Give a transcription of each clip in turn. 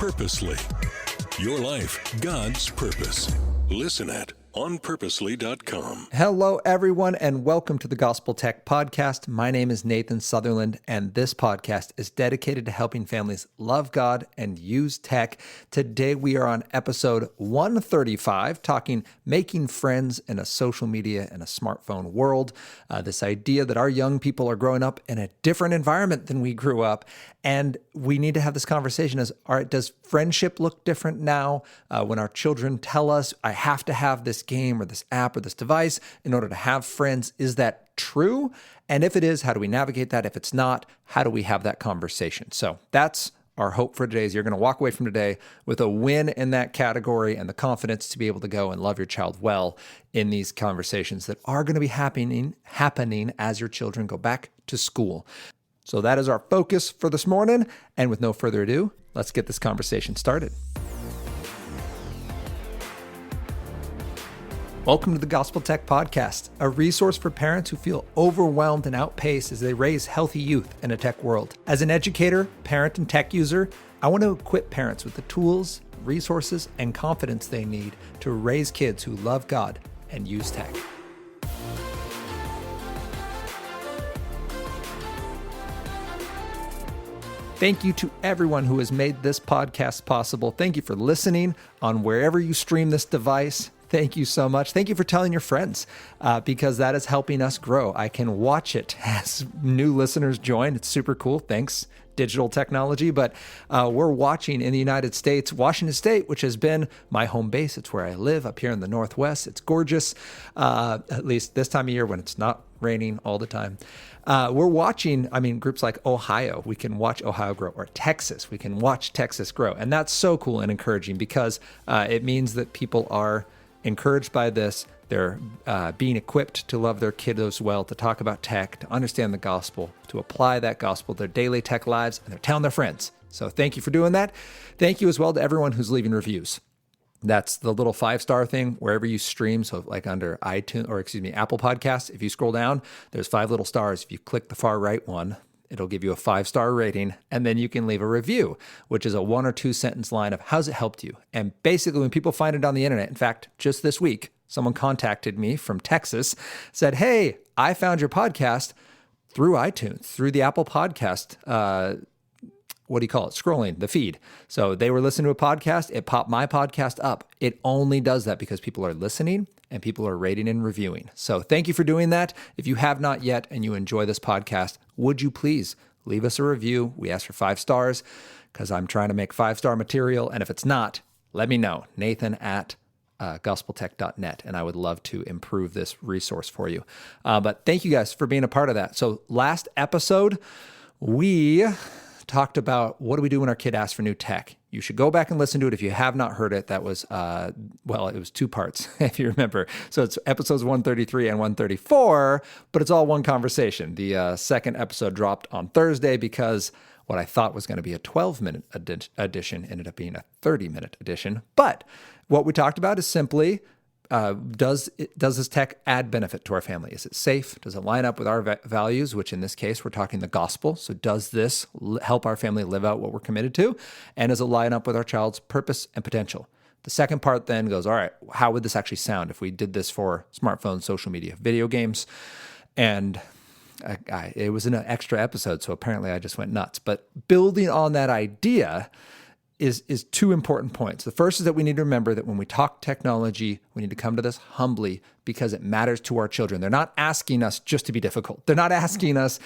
Purposely. Your life, God's purpose. Listen at onpurposely.com. Hello, everyone, and welcome to the Gospel Tech Podcast. My name is Nathan Sutherland, and this podcast is dedicated to helping families love God and use tech. Today, we are on episode 135, talking making friends in a social media and a smartphone world. This idea that our young people are growing up in a different environment than we grew up, and we need to have this conversation as, all right, does friendship look different now? When our children tell us, I have to have this game or this app or this device in order to have friends, is that true? And if it is, how do we navigate that? If it's not, how do we have that conversation? So that's our hope for today, is you're going to walk away from today with a win in that category and the confidence to be able to go and love your child well in these conversations that are going to be happening as your children go back to school. So that is our focus for this morning. And with no further ado, let's get this conversation started. Welcome to the Gospel Tech Podcast, a resource for parents who feel overwhelmed and outpaced as they raise healthy youth in a tech world. As an educator, parent, and tech user, I want to equip parents with the tools, resources, and confidence they need to raise kids who love God and use tech. Thank you to everyone who has made this podcast possible. Thank you for listening on wherever you stream this device. Thank you so much. Thank you for telling your friends because that is helping us grow. I can watch it as new listeners join. It's super cool. Thanks, digital technology. But we're watching in the United States, Washington State, which has been my home base. It's where I live up here in the Northwest. It's gorgeous, at least this time of year when it's not raining all the time. We're watching, groups like Ohio, we can watch Ohio grow, or Texas, we can watch Texas grow. And that's so cool and encouraging because it means that people are encouraged by this. They're being equipped to love their kiddos well, to talk about tech, to understand the gospel, to apply that gospel to their daily tech lives, and they're telling their friends. So thank you for doing that. Thank you as well to everyone who's leaving reviews. That's the little 5-star thing wherever you stream. So like under Apple Podcasts, if you scroll down, there's 5 little stars. If you click the far right one, it'll give you a 5-star rating, and then you can leave a review, which is a 1 or 2 sentence line of how's it helped you. And basically when people find it on the internet, in fact, just this week, someone contacted me from Texas, said, hey, I found your podcast through iTunes, through the Apple Podcast, scrolling the feed. So they were listening to a podcast, it popped my podcast up. It only does that because people are listening and people are rating and reviewing. So thank you for doing that. If you have not yet and you enjoy this podcast, would you please leave us a review? We ask for 5 stars because I'm trying to make 5-star material. And if it's not, let me know, Nathan at gospeltech.net, and I would love to improve this resource for you. But thank you guys for being a part of that. So last episode, we talked about what do we do when our kid asks for new tech. You should go back and listen to it if you have not heard it. That was, it was 2 parts, if you remember. So it's episodes 133 and 134, but it's all one conversation. The second episode dropped on Thursday because what I thought was going to be a 12-minute edition ended up being a 30-minute edition. But what we talked about is simply, does this tech add benefit to our family? Is it safe? Does it line up with our values, which in this case, we're talking the gospel? So does this help our family live out what we're committed to? And does it line up with our child's purpose and potential? The second part then goes, all right, how would this actually sound if we did this for smartphones, social media, video games? And it was an extra episode, so apparently I just went nuts. But building on that idea is 2 important points. The first is that we need to remember that when we talk technology, we need to come to this humbly because it matters to our children. They're not asking us just to be difficult. They're not asking us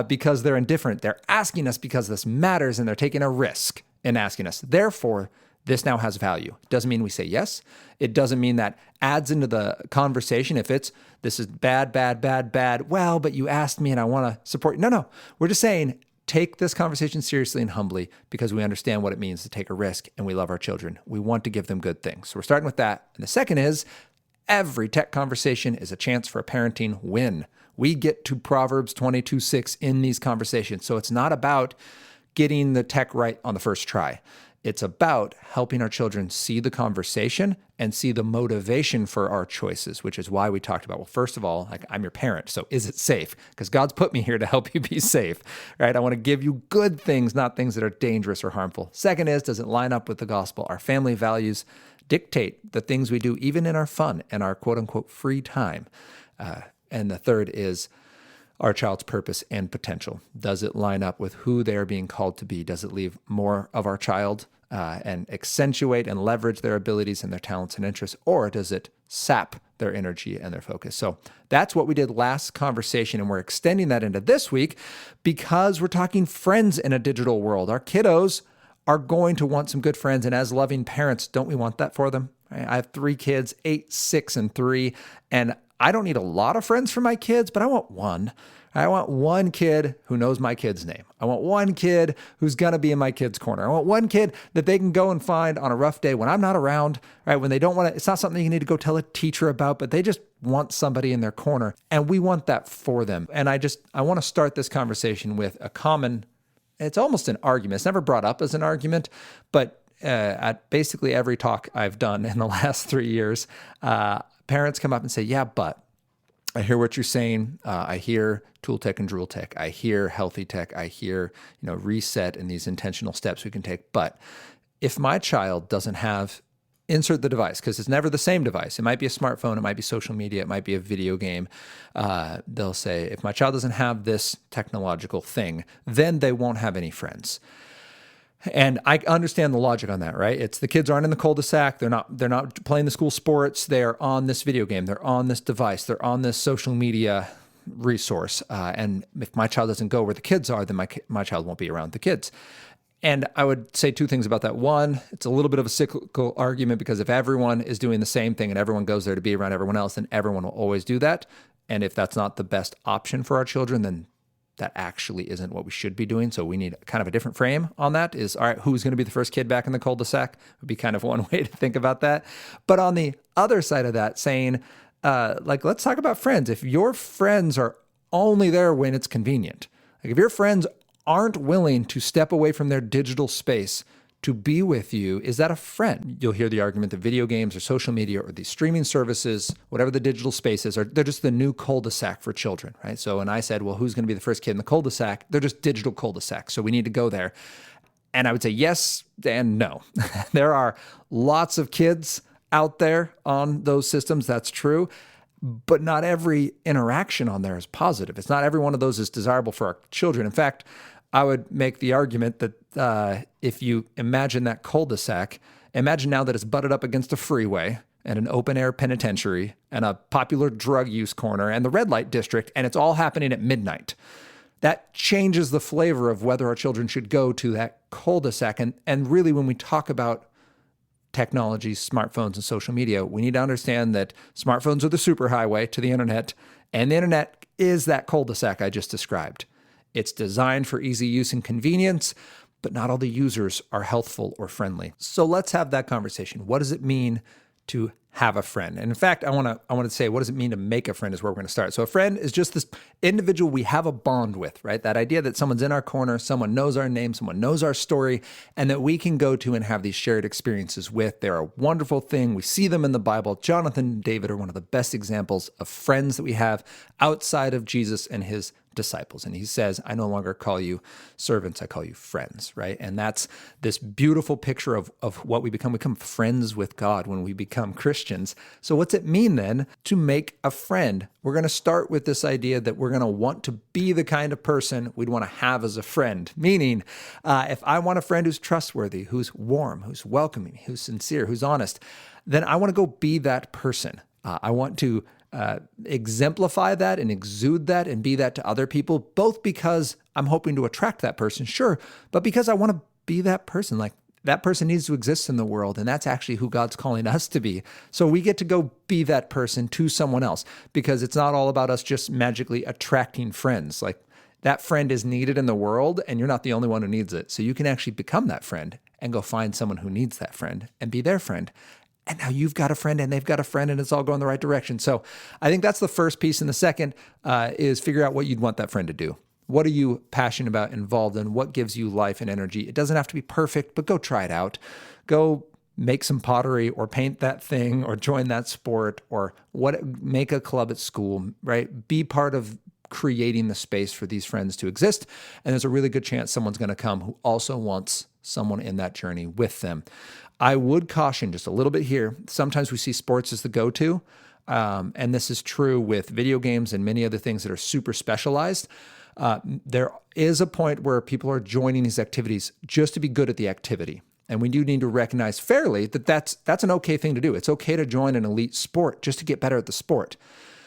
because they're indifferent. They're asking us because this matters, and they're taking a risk in asking us. Therefore, this now has value. It doesn't mean we say yes. It doesn't mean that adds into the conversation if this is bad, well, but you asked me and I want to support you. No. We're just saying, take this conversation seriously and humbly because we understand what it means to take a risk and we love our children. We want to give them good things. So we're starting with that. And the second is every tech conversation is a chance for a parenting win. We get to Proverbs 22:6 in these conversations. So it's not about getting the tech right on the first try. It's about helping our children see the conversation and see the motivation for our choices, which is why we talked about, well, first of all, like, I'm your parent, so is it safe? Because God's put me here to help you be safe, right? I want to give you good things, not things that are dangerous or harmful. Second is, does it line up with the gospel? Our family values dictate the things we do, even in our fun and our quote unquote free time. And the third is our child's purpose and potential. Does it line up with who they're being called to be? Does it leave more of our child and accentuate and leverage their abilities and their talents and interests, or does it sap their energy and their focus? So that's what we did last conversation, and we're extending that into this week because we're talking friends in a digital world. Our kiddos are going to want some good friends, and as loving parents, don't we want that for them? I have 3 kids, 8, 6, and 3, and I don't need a lot of friends for my kids, but I want one. I want one kid who knows my kid's name. I want one kid who's going to be in my kid's corner. I want one kid that they can go and find on a rough day when I'm not around, right? When they don't want to, it's not something you need to go tell a teacher about, but they just want somebody in their corner. And we want that for them. And I want to start this conversation with a common, it's almost an argument. It's never brought up as an argument, but at basically every talk I've done in the last 3 years, parents come up and say, yeah, but I hear what you're saying. I hear tool tech and drool tech. I hear healthy tech. I hear, reset and these intentional steps we can take. But if my child doesn't have, insert the device, because it's never the same device. It might be a smartphone. It might be social media. It might be a video game. They'll say, if my child doesn't have this technological thing, then they won't have any friends. And I understand the logic on that, right? It's the kids aren't in the cul-de-sac. They're not playing the school sports. They're on this video game. They're on this device. They're on this social media resource. And if my child doesn't go where the kids are, then my child won't be around the kids. And I would say 2 things about that. One, it's a little bit of a cyclical argument, because if everyone is doing the same thing and everyone goes there to be around everyone else, then everyone will always do that. And if that's not the best option for our children, then that actually isn't what we should be doing. So we need kind of a different frame on that. Is, all right, who's going to be the first kid back in the cul-de-sac would be kind of one way to think about that. But on the other side of that, saying, let's talk about friends. If your friends are only there when it's convenient, like if your friends aren't willing to step away from their digital space to be with you, is that a friend? You'll hear the argument that video games or social media or these streaming services, whatever the digital space is, they're just the new cul-de-sac for children, right? So when I said, well, who's going to be the first kid in the cul-de-sac? They're just digital cul-de-sacs. So we need to go there. And I would say yes and no. There are lots of kids out there on those systems. That's true. But not every interaction on there is positive. It's not every one of those is desirable for our children. In fact, I would make the argument that if you imagine that cul-de-sac, imagine now that it's butted up against a freeway and an open-air penitentiary and a popular drug use corner and the red light district, and it's all happening at midnight. That changes the flavor of whether our children should go to that cul-de-sac. And really, when we talk about technology, smartphones, and social media, we need to understand that smartphones are the superhighway to the internet, and the internet is that cul-de-sac I just described. It's designed for easy use and convenience, but not all the users are healthful or friendly. So let's have that conversation. What does it mean to have a friend? And in fact, I want to say, what does it mean to make a friend is where we're going to start. So a friend is just this individual we have a bond with, right? That idea that someone's in our corner, someone knows our name, someone knows our story, and that we can go to and have these shared experiences with. They're a wonderful thing. We see them in the Bible. Jonathan and David are one of the best examples of friends that we have outside of Jesus and his disciples. And he says, I no longer call you servants, I call you friends, right? And that's this beautiful picture of what we become. We become friends with God when we become Christians. So what's it mean then to make a friend? We're going to start with this idea that we're going to want to be the kind of person we'd want to have as a friend. Meaning, if I want a friend who's trustworthy, who's warm, who's welcoming, who's sincere, who's honest, then I want to go be that person. I want to exemplify that and exude that and be that to other people, both because I'm hoping to attract that person, sure, but because I want to be that person. Like, that person needs to exist in the world, and that's actually who God's calling us to be. So we get to go be that person to someone else, because it's not all about us just magically attracting friends. Like, that friend is needed in the world, and you're not the only one who needs it. So you can actually become that friend and go find someone who needs that friend and be their friend. And now you've got a friend and they've got a friend, and it's all going the right direction. So I think that's the first piece. And the second is figure out what you'd want that friend to do. What are you passionate about, involved in? What gives you life and energy? It doesn't have to be perfect, but go try it out. Go make some pottery or paint that thing or join that sport or make a club at school, right? Be part of creating the space for these friends to exist. And there's a really good chance someone's going to come who also wants someone in that journey with them. I would caution just a little bit here. Sometimes we see sports as the go-to. And this is true with video games and many other things that are super specialized. There is a point where people are joining these activities just to be good at the activity. And we do need to recognize fairly that that's an okay thing to do. It's okay to join an elite sport just to get better at the sport.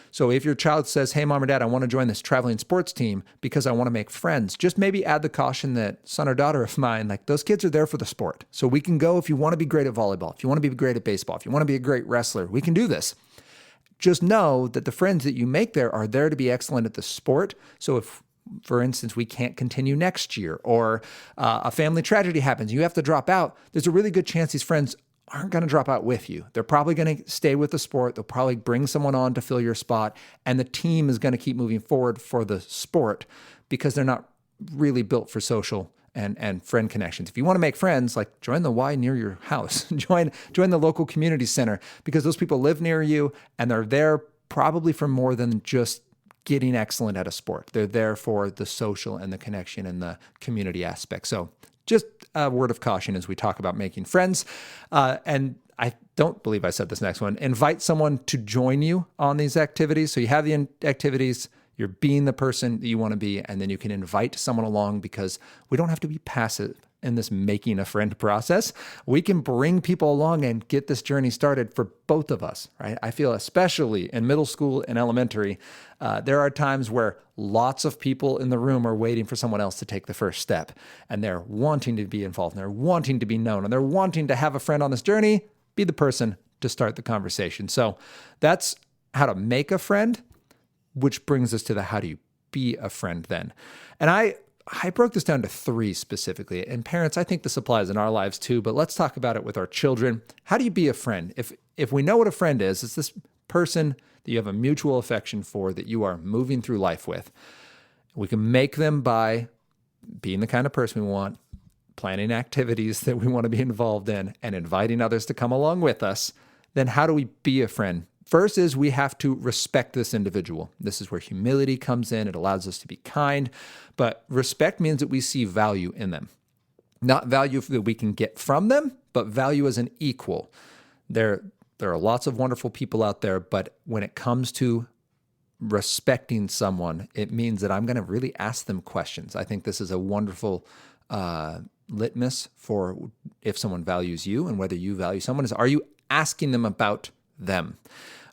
So if your child says, hey, mom or dad, I want to join this traveling sports team because I want to make friends, just maybe add the caution that son or daughter of mine, like those kids are there for the sport. So we can go if you want to be great at volleyball, if you want to be great at baseball, if you want to be a great wrestler, we can do this. Just know that the friends that you make there are there to be excellent at the sport. So if, for instance, we can't continue next year or a family tragedy happens, you have to drop out, there's a really good chance these friends aren't going to drop out with you. They're probably going to stay with the sport. They'll probably bring someone on to fill your spot, and the team is going to keep moving forward for the sport because they're not really built for social and friend connections. If you want to make friends, like join the Y near your house, join the local community center because those people live near you and they're there probably for more than just getting excellent at a sport. They're there for the social and the connection and the community aspect. So just a word of caution as we talk about making friends. And I don't believe I said this next one. Invite someone to join you on these activities. So you have the activities, you're being the person that you want to be, and then you can invite someone along because we don't have to be passive in this making a friend process. We can bring people along and get this journey started for both of us, right? I feel especially in middle school and elementary, there are times where lots of people in the room are waiting for someone else to take the first step, and they're wanting to be involved, and they're wanting to be known, and they're wanting to have a friend on this journey. Be the person to start the conversation. So that's how to make a friend, which brings us to the how do you be a friend then. And I broke this down to 3 specifically. And parents, I think this applies in our lives too, but let's talk about it with our children. How do you be a friend? If we know what a friend is, it's this person that you have a mutual affection for, that you are moving through life with. We can make them by being the kind of person we want, planning activities that we want to be involved in, and inviting others to come along with us. Then how do we be a friend? First is we have to respect this individual. This is where humility comes in. It allows us to be kind, but respect means that we see value in them. Not value that we can get from them, but value as an equal. There are lots of wonderful people out there, but when it comes to respecting someone, it means that I'm going to really ask them questions. I think this is a wonderful litmus for if someone values you and whether you value someone is, are you asking them about them?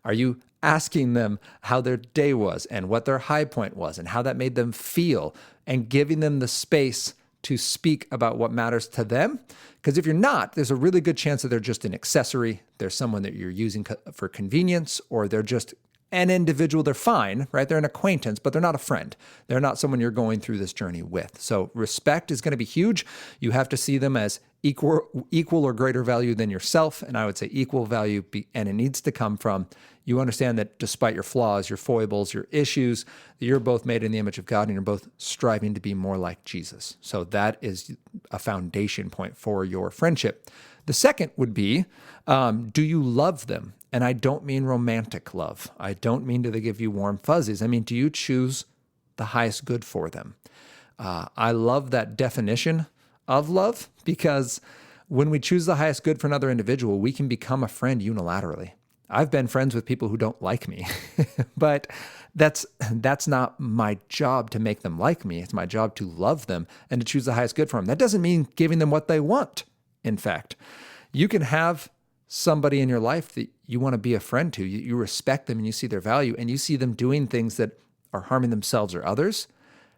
Are you asking them how their day was and what their high point was and how that made them feel, and giving them the space to speak about what matters to them? Because if you're not, there's a really good chance that they're just an accessory. They're someone that you're using for convenience, or they're just an individual. They're fine, right? They're an acquaintance, but they're not a friend. They're not someone you're going through this journey with. So respect is going to be huge. You have to see them as equal or greater value than yourself. And I would say equal value, and it needs to come from you understand that despite your flaws, your foibles, your issues, that you're both made in the image of God and you're both striving to be more like Jesus. So that is a foundation point for your friendship. The second would be, do you love them? And I don't mean romantic love. I don't mean do they give you warm fuzzies. I mean, do you choose the highest good for them? I love that definition of love, because when we choose the highest good for another individual, we can become a friend unilaterally. I've been friends with people who don't like me, but that's not my job to make them like me. It's my job to love them and to choose the highest good for them. That doesn't mean giving them what they want. In fact, you can have somebody in your life that you want to be a friend to. You respect them and you see their value, and you see them doing things that are harming themselves or others.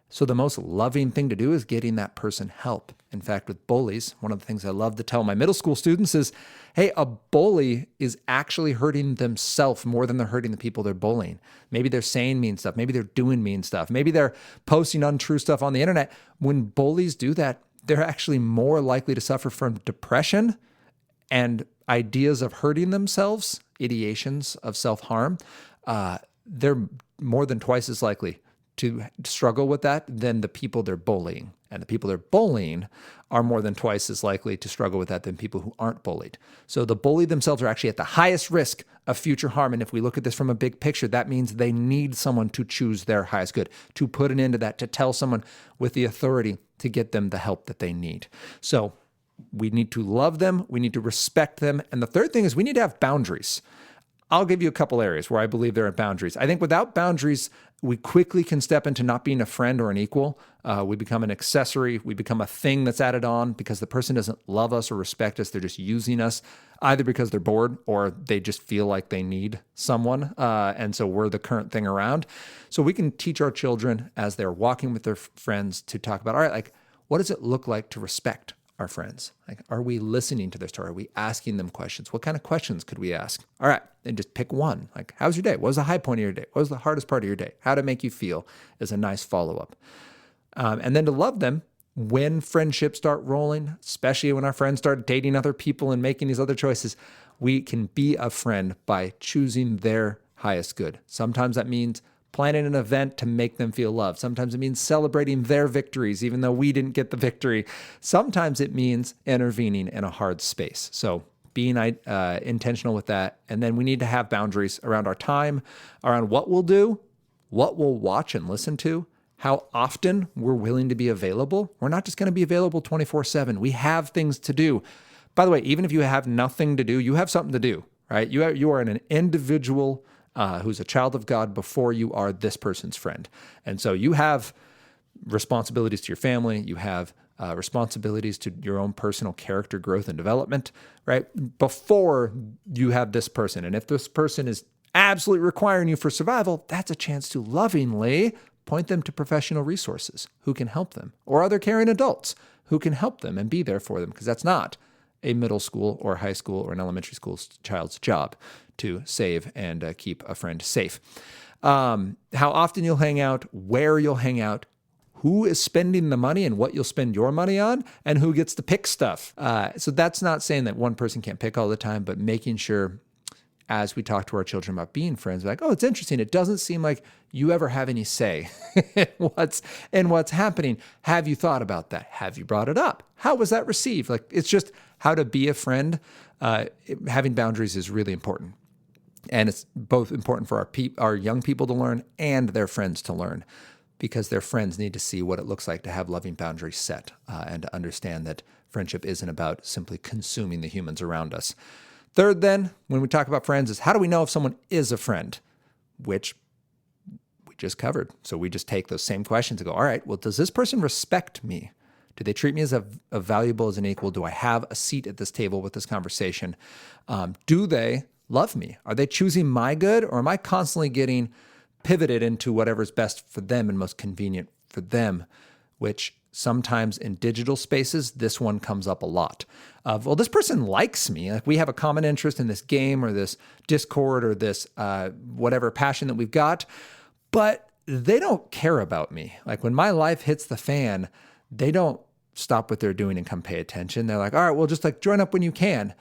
So the most loving thing to do is getting that person help. In fact, with bullies, one of the things I love to tell my middle school students is, hey, a bully is actually hurting themselves more than they're hurting the people they're bullying. Maybe they're saying mean stuff. Maybe they're doing mean stuff. Maybe they're posting untrue stuff on the internet. When bullies do that, they're actually more likely to suffer from depression and ideas of hurting themselves, ideations of self-harm. They're more than twice as likely to struggle with that than the people they're bullying. And the people they're bullying are more than twice as likely to struggle with that than people who aren't bullied. So the bully themselves are actually at the highest risk of future harm. And if we look at this from a big picture, that means they need someone to choose their highest good, to put an end to that, to tell someone with the authority to get them the help that they need. So we need to love them. We need to respect them. And the third thing is we need to have boundaries. I'll give you a couple areas where I believe there are boundaries. I think without boundaries, we quickly can step into not being a friend or an equal. We become an accessory. We become a thing that's added on because the person doesn't love us or respect us. They're just using us either because they're bored or they just feel like they need someone. And so we're the current thing around. So we can teach our children as they're walking with their friends to talk about, all right, like, what does it look like to respect our friends? Like, are we listening to their story? Are we asking them questions? What kind of questions could we ask? All right, and just pick one. Like, how's your day? What was the high point of your day? What was the hardest part of your day? How did it make you feel is a nice follow-up. And then to love them when friendships start rolling, especially when our friends start dating other people and making these other choices, we can be a friend by choosing their highest good. Sometimes that means planning an event to make them feel loved. Sometimes it means celebrating their victories, even though we didn't get the victory. Sometimes it means intervening in a hard space. So being intentional with that. And then we need to have boundaries around our time, around what we'll do, what we'll watch and listen to, how often we're willing to be available. We're not just going to be available 24/7. We have things to do. By the way, even if you have nothing to do, you have something to do, right? You are an individual who's a child of God before you are this person's friend. And so you have responsibilities to your family. You have responsibilities to your own personal character growth and development, right? Before you have this person. And if this person is absolutely requiring you for survival, that's a chance to lovingly point them to professional resources who can help them, or other caring adults who can help them and be there for them, because that's not a middle school or high school or an elementary school child's job to save and keep a friend safe. How often you'll hang out, where you'll hang out, who is spending the money and what you'll spend your money on, and who gets to pick stuff. So that's not saying that one person can't pick all the time, but making sure as we talk to our children about being friends, like, oh, it's interesting. It doesn't seem like you ever have any say in what's happening. Have you thought about that? Have you brought it up? How was that received? Like, it's just how to be a friend. Having boundaries is really important. And it's both important for our young people to learn and their friends to learn, because their friends need to see what it looks like to have loving boundaries set and to understand that friendship isn't about simply consuming the humans around us. Third, then, when we talk about friends, is how do we know if someone is a friend, which we just covered. So we just take those same questions and go, all right, well, does this person respect me? Do they treat me as a valuable as an equal? Do I have a seat at this table with this conversation? Do they love me? Are they choosing my good, or am I constantly getting pivoted into whatever's best for them and most convenient for them, which sometimes in digital spaces, this one comes up a lot. Well, this person likes me. Like, we have a common interest in this game or this Discord or this whatever passion that we've got, but they don't care about me. Like, when my life hits the fan, they don't stop what they're doing and come pay attention. They're like, all right, well, just like join up when you can.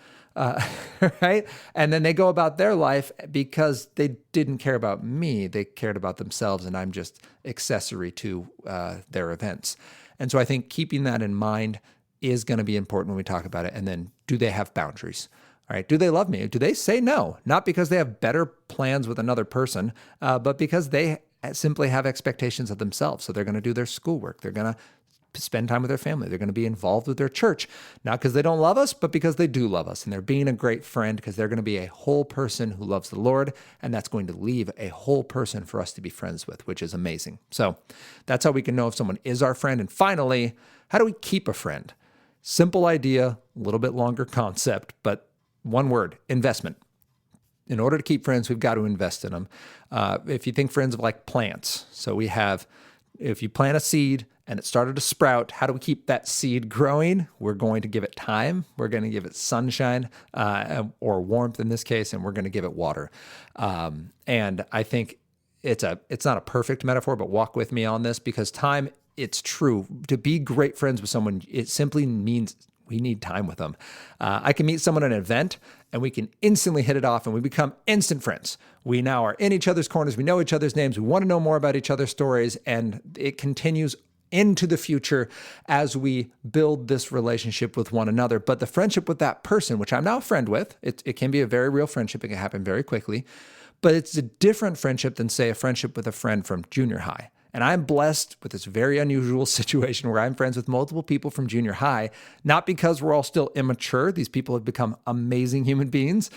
Right? And then they go about their life because they didn't care about me. They cared about themselves, and I'm just accessory to their events. And so I think keeping that in mind is going to be important when we talk about it. And then, do they have boundaries? All right. Do they love me? Do they say no? Not because they have better plans with another person, but because they simply have expectations of themselves. So they're going to do their schoolwork. They're going to spend time with their family. They're going to be involved with their church, not because they don't love us, but because they do love us. And they're being a great friend because they're going to be a whole person who loves the Lord. And that's going to leave a whole person for us to be friends with, which is amazing. So that's how we can know if someone is our friend. And finally, how do we keep a friend? Simple idea, a little bit longer concept, but one word: investment. In order to keep friends, we've got to invest in them. If you think friends of like plants, so we have, if you plant a seed and it started to sprout, how do we keep that seed growing? We're going to give it time. We're going to give it sunshine or warmth in this case, and we're going to give it water. And I think it's not a perfect metaphor, but walk with me on this, because time, it's true. To be great friends with someone, it simply means we need time with them. I can meet someone at an event and we can instantly hit it off and we become instant friends. We now are in each other's corners. We know each other's names. We want to know more about each other's stories, and it continues into the future as we build this relationship with one another. But the friendship with that person, which I'm now a friend with, it can be a very real friendship. It can happen very quickly, but it's a different friendship than, say, a friendship with a friend from junior high. And I'm blessed with this very unusual situation where I'm friends with multiple people from junior high, not because we're all still immature. These people have become amazing human beings,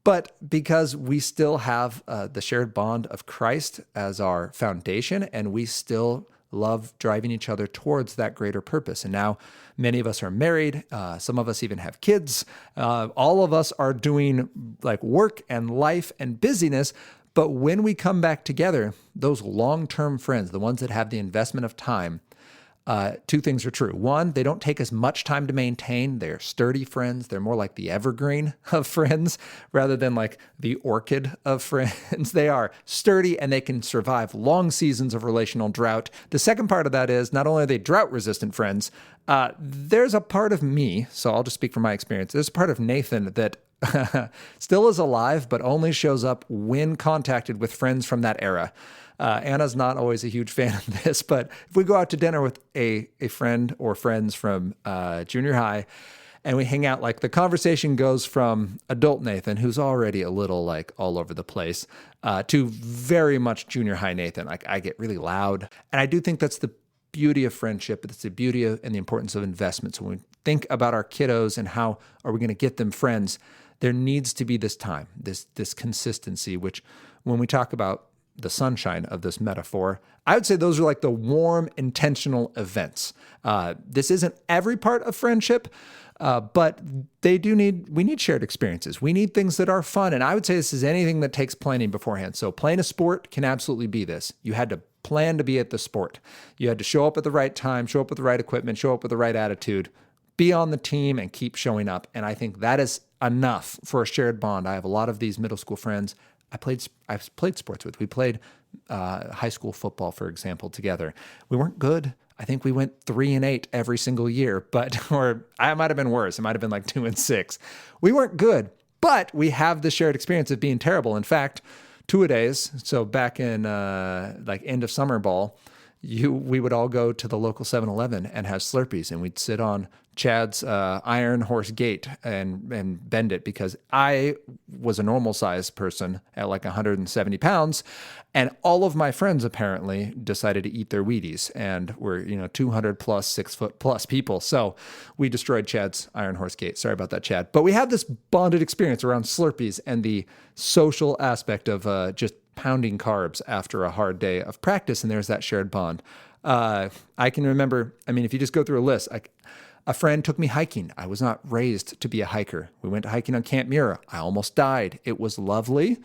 but because we still have the shared bond of Christ as our foundation, and we still love driving each other towards that greater purpose. And now many of us are married. Some of us even have kids. All of us are doing like work and life and busyness. But when we come back together, those long-term friends, the ones that have the investment of time, two things are true. One, they don't take as much time to maintain. They're sturdy friends. They're more like the evergreen of friends rather than like the orchid of friends. They are sturdy and they can survive long seasons of relational drought. The second part of that is not only are they drought-resistant friends, there's a part of me, so I'll just speak from my experience, there's a part of Nathan that still is alive, but only shows up when contacted with friends from that era. Anna's not always a huge fan of this, but if we go out to dinner with a friend or friends from junior high and we hang out, like the conversation goes from adult Nathan, who's already a little like all over the place, to very much junior high Nathan. Like I get really loud. And I do think that's the beauty of friendship. It's the beauty of, and the importance of investment. So when we think about our kiddos and how are we going to get them friends, there needs to be this time, this consistency, which when we talk about the sunshine of this metaphor, I would say those are like the warm, intentional events. This isn't every part of friendship, but we need shared experiences. We need things that are fun. And I would say this is anything that takes planning beforehand. So playing a sport can absolutely be this. You had to plan to be at the sport. You had to show up at the right time, show up with the right equipment, show up with the right attitude, be on the team and keep showing up. And I think that is enough for a shared bond. I have a lot of these middle school friends I've played sports with. We played high school football, for example, together. We weren't good. I think we went 3-8 every single year, or I might have been worse. It might have been like 2-6. We weren't good, but we have the shared experience of being terrible. In fact, two-a-days, so back in like end of summer ball, we would all go to the local 7-Eleven and have Slurpees, and we'd sit on Chad's iron horse gate and bend it, because I was a normal sized person at like 170 pounds, and all of my friends apparently decided to eat their Wheaties and were 200 plus 6 foot plus people. So we destroyed Chad's iron horse gate. Sorry about that, Chad. But we have this bonded experience around Slurpees and the social aspect of just pounding carbs after a hard day of practice, and there's that shared bond. I can remember, if you just go through a list, a friend took me hiking. I was not raised to be a hiker. We went hiking on Camp Mira. I almost died. It was lovely,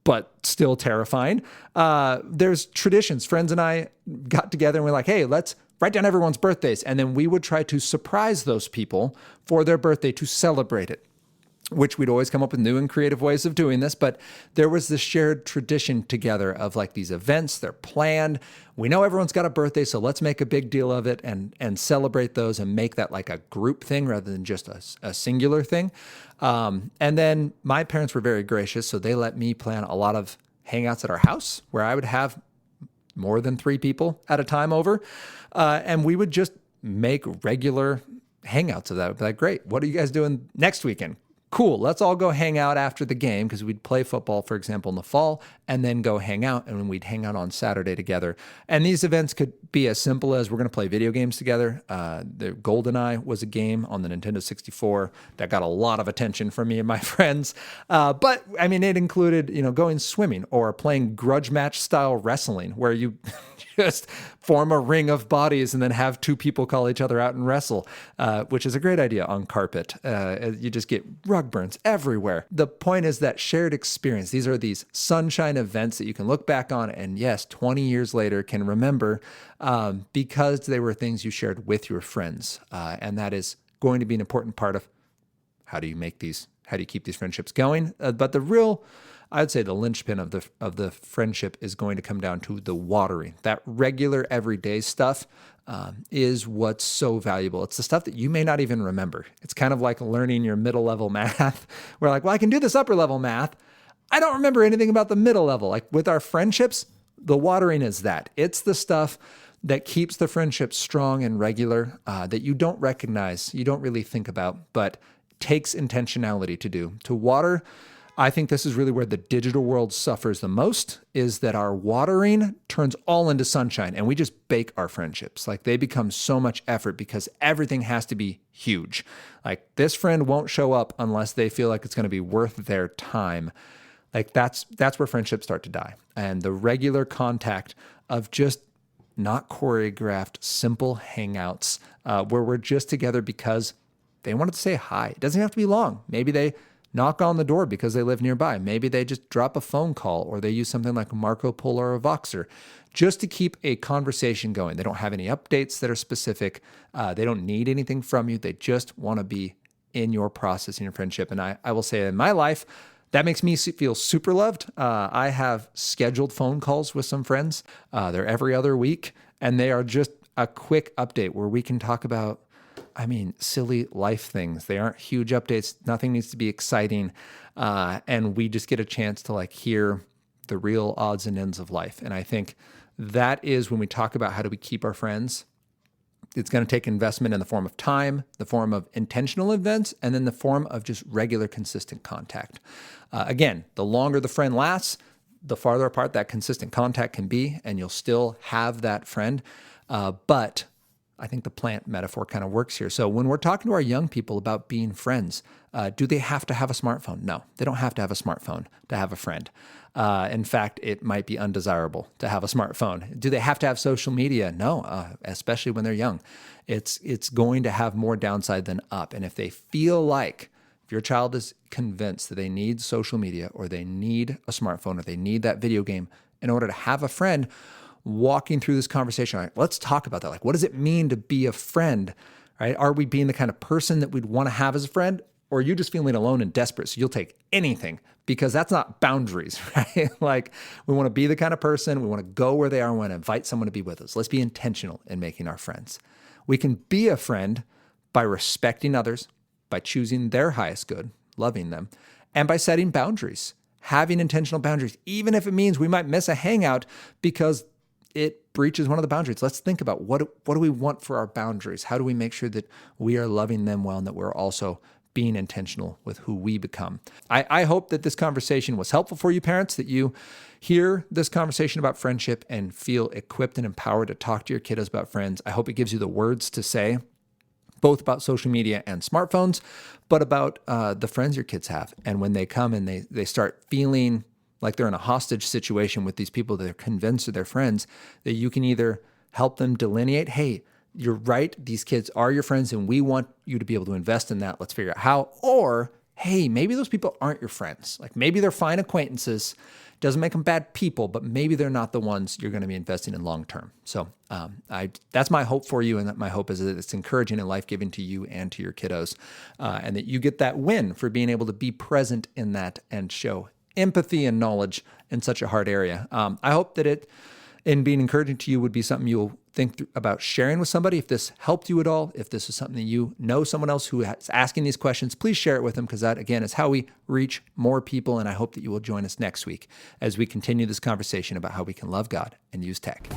but still terrifying. There's traditions. Friends and I got together and we're like, hey, let's write down everyone's birthdays. And then we would try to surprise those people for their birthday to celebrate it, which we'd always come up with new and creative ways of doing this. But there was this shared tradition together of like these events, they're planned. We know everyone's got a birthday, so let's make a big deal of it and celebrate those and make that like a group thing rather than just a singular thing. And then my parents were very gracious, so they let me plan a lot of hangouts at our house where I would have more than 3 people at a time over. And we would just make regular hangouts of that. It'd be like, great, what are you guys doing next weekend? Cool, let's all go hang out after the game, because we'd play football, for example, in the fall, and then go hang out, and we'd hang out on Saturday together. And these events could be as simple as we're going to play video games together. The GoldenEye was a game on the Nintendo 64 that got a lot of attention from me and my friends. But it included, going swimming or playing grudge match style wrestling, where you just form a ring of bodies and then have 2 people call each other out and wrestle, which is a great idea on carpet. You just get rug burns everywhere. The point is that shared experience. These are these sunshine events that you can look back on and, yes, 20 years later can remember, because they were things you shared with your friends. And that is going to be an important part of how do you keep these friendships going. But the real I'd say the linchpin of the friendship is going to come down to the watering. That regular everyday stuff is what's so valuable. It's the stuff that you may not even remember. It's kind of like learning your middle level math. We're like, well, I can do this upper level math. I don't remember anything about the middle level. Like with our friendships, the watering is that. It's the stuff that keeps the friendship strong and regular, that you don't recognize, you don't really think about, but takes intentionality to do. To water, I think this is really where the digital world suffers the most, is that our watering turns all into sunshine and we just bake our friendships. Like they become so much effort because everything has to be huge. Like this friend won't show up unless they feel like it's going to be worth their time. Like that's where friendships start to die. And the regular contact of just not choreographed, simple hangouts where we're just together because they wanted to say hi. It doesn't have to be long. Maybe they knock on the door because they live nearby. Maybe they just drop a phone call or they use something like Marco Polo or Voxer just to keep a conversation going. They don't have any updates that are specific. They don't need anything from you. They just want to be in your process, in your friendship. And I will say in my life, that makes me feel super loved. I have scheduled phone calls with some friends. They're every other week, and they are just a quick update where we can talk about, silly life things. They aren't huge updates. Nothing needs to be exciting. And we just get a chance to hear the real odds and ends of life. And I think that is when we talk about how do we keep our friends. It's going to take investment in the form of time, the form of intentional events, and then the form of just regular, consistent contact. Again, the longer the friend lasts, the farther apart that consistent contact can be, and you'll still have that friend. But I think the plant metaphor kind of works here. So when we're talking to our young people about being friends, do they have to have a smartphone? No, they don't have to have a smartphone to have a friend. In fact, it might be undesirable to have a smartphone. Do they have to have social media? No, especially when they're young. It's going to have more downside than up. And if they feel like, if your child is convinced that they need social media or they need a smartphone or they need that video game in order to have a friend, walking through this conversation, let's talk about that. Like, what does it mean to be a friend, right? Are we being the kind of person that we'd want to have as a friend? Or are you just feeling alone and desperate, so you'll take anything? Because that's not boundaries, right? Like, we want to be the kind of person, we want to go where they are, we want to invite someone to be with us. Let's be intentional in making our friends. We can be a friend by respecting others, by choosing their highest good, loving them, and by setting boundaries, having intentional boundaries, even if it means we might miss a hangout because it breaches one of the boundaries. Let's think about what do we want for our boundaries? How do we make sure that we are loving them well and that we're also being intentional with who we become? I hope that this conversation was helpful for you parents, that you hear this conversation about friendship and feel equipped and empowered to talk to your kiddos about friends. I hope it gives you the words to say, both about social media and smartphones, but about the friends your kids have. And when they come and they start feeling like they're in a hostage situation with these people that they're convinced are their friends, that you can either help them delineate, hey, you're right, these kids are your friends and we want you to be able to invest in that. Let's figure out how. Or, hey, maybe those people aren't your friends. Like maybe they're fine acquaintances. Doesn't make them bad people, but maybe they're not the ones you're going to be investing in long term. So that's my hope for you, and that my hope is that it's encouraging and life-giving to you and to your kiddos, and that you get that win for being able to be present in that and show empathy and knowledge in such a hard area. I hope that it, in being encouraging to you, would be something you'll think about sharing with somebody. If this helped you at all, if this is something that you know someone else who is asking these questions, please share it with them, because that, again, is how we reach more people. And I hope that you will join us next week as we continue this conversation about how we can love God and use tech.